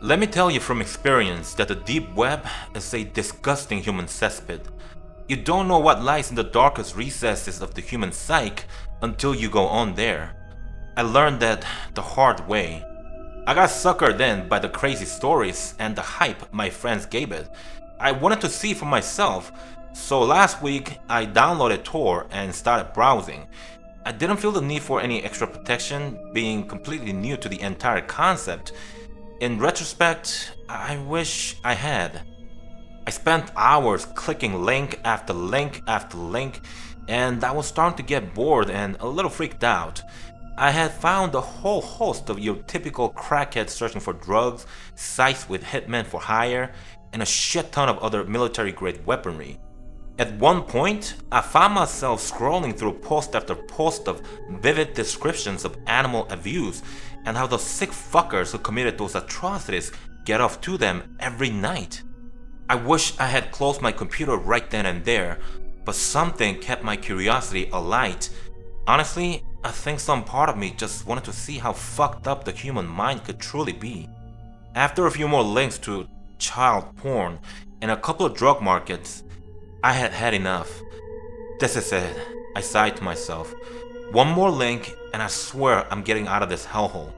Let me tell you from experience that the deep web is a disgusting human cesspit. You don't know what lies in the darkest recesses of the human psyche until you go on there. I learned that the hard way. I got suckered in by the crazy stories and the hype my friends gave it. I wanted to see for myself, so last week I downloaded Tor and started browsing. I didn't feel the need for any extra protection, being completely new to the entire concept. In retrospect, I wish I had. I spent hours clicking link after link after link, and I was starting to get bored and a little freaked out. I had found a whole host of your typical crackheads searching for drugs, sites with hitmen for hire, and a shit ton of other military-grade weaponry. At one point, I found myself scrolling through post after post of vivid descriptions of animal abuse and how the sick fuckers who committed those atrocities get off to them every night. I wish I had closed my computer right then and there, but something kept my curiosity alight. Honestly, I think some part of me just wanted to see how fucked up the human mind could truly be. After a few more links to child porn and a couple of drug markets, I had had enough. This is it, I sighed to myself. One more link and I swear I'm getting out of this hellhole.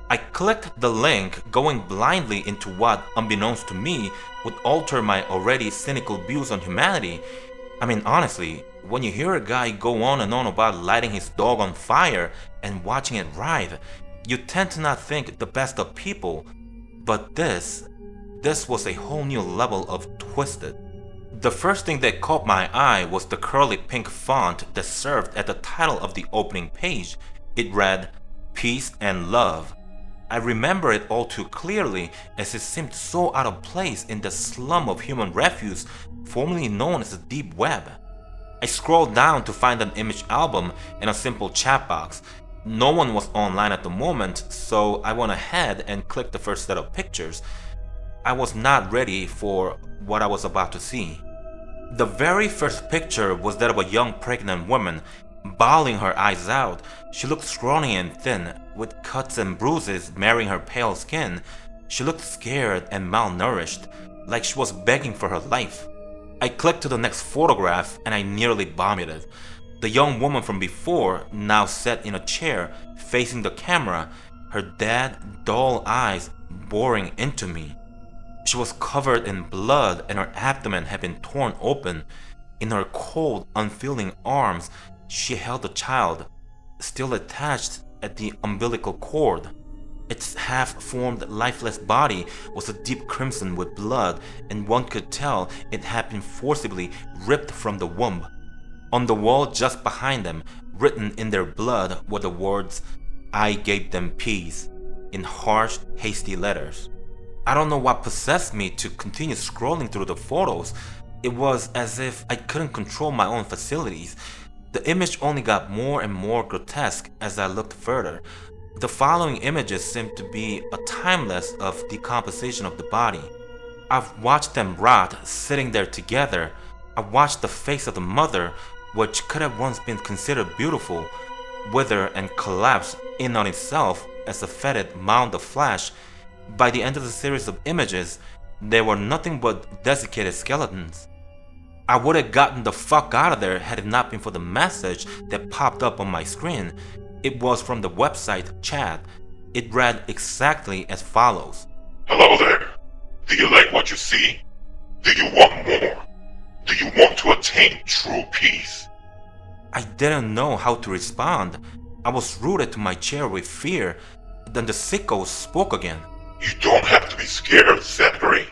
I clicked the link, going blindly into what, unbeknownst to me, would alter my already cynical views on humanity. I mean, honestly, when you hear a guy go on and on about lighting his dog on fire and watching it writhe, you tend to not think the best of people. But this was a whole new level of twisted. The first thing that caught my eye was the curly pink font that served as the title of the opening page. It read, "Peace and Love." I remember it all too clearly, as it seemed so out of place in the slum of human refuse formerly known as the deep web. I scrolled down to find an image album and a simple chat box. No one was online at the moment, so I went ahead and clicked the first set of pictures. I was not ready for what I was about to see. The very first picture was that of a young pregnant woman, bawling her eyes out. She looked scrawny and thin, with cuts and bruises marring her pale skin. She looked scared and malnourished, like she was begging for her life. I clicked to the next photograph and I nearly vomited. The young woman from before now sat in a chair, facing the camera, her dead, dull eyes boring into me. She was covered in blood and her abdomen had been torn open. In her cold, unfeeling arms, she held a child, still attached at the umbilical cord. Its half-formed, lifeless body was a deep crimson with blood, and one could tell it had been forcibly ripped from the womb. On the wall just behind them, written in their blood, were the words, "I gave them peace," in harsh, hasty letters. I don't know what possessed me to continue scrolling through the photos. It was as if I couldn't control my own facilities. The image only got more and more grotesque as I looked further. The following images seemed to be a timeless of decomposition of the body. I've watched them rot, sitting there together. I've watched the face of the mother, which could have once been considered beautiful, wither and collapse in on itself as a fetid mound of flesh. By the end of the series of images, there were nothing but desiccated skeletons. I would have gotten the fuck out of there had it not been for the message that popped up on my screen. It was from the website chat. It read exactly as follows. Hello there. Do you like what you see? Do you want more? Do you want to attain true peace? I didn't know how to respond. I was rooted to my chair with fear. Then the sicko spoke again. You don't have to be scared, Zachary.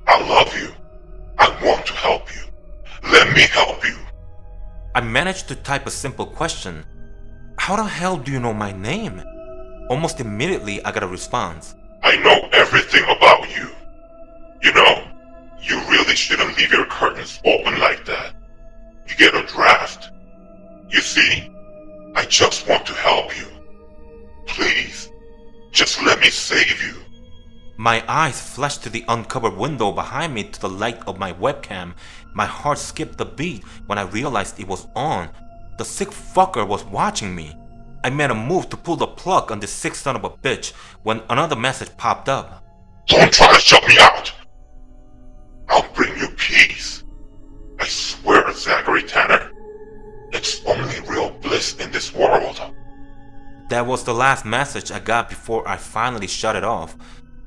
I love you. I want to help you. Let me help you. I managed to type a simple question. How the hell do you know my name? Almost immediately I got a response. I know everything about you. You know, you really shouldn't leave your curtains open like that. You get a draft. You see, I just want to help you. Please, just let me save you. My eyes flashed to the uncovered window behind me to the light of my webcam. My heart skipped a beat when I realized it was on. The sick fucker was watching me. I made a move to pull the plug on this sick son of a bitch when another message popped up. Don't try to shut me out. I'll bring you peace. I swear, Zachary Tanner. It's only real bliss in this world. That was the last message I got before I finally shut it off.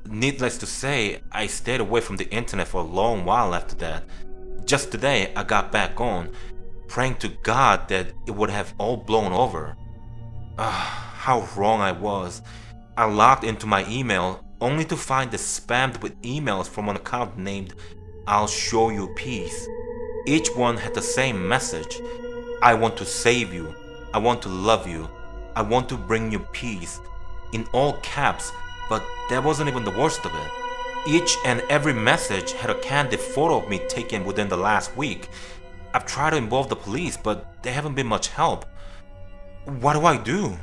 Needless to say, I stayed away from the internet for a long while after that. Just today, I got back on, praying to God that it would have all blown over. How wrong I was. I logged into my email only to find it spammed with emails from an account named I'll Show You Peace. Each one had the same message. I want to save you. I want to love you. I want to bring you peace. In all caps, but that wasn't even the worst of it. Each and every message had a candid photo of me taken within the last week. I've tried to involve the police, but they haven't been much help. What do I do?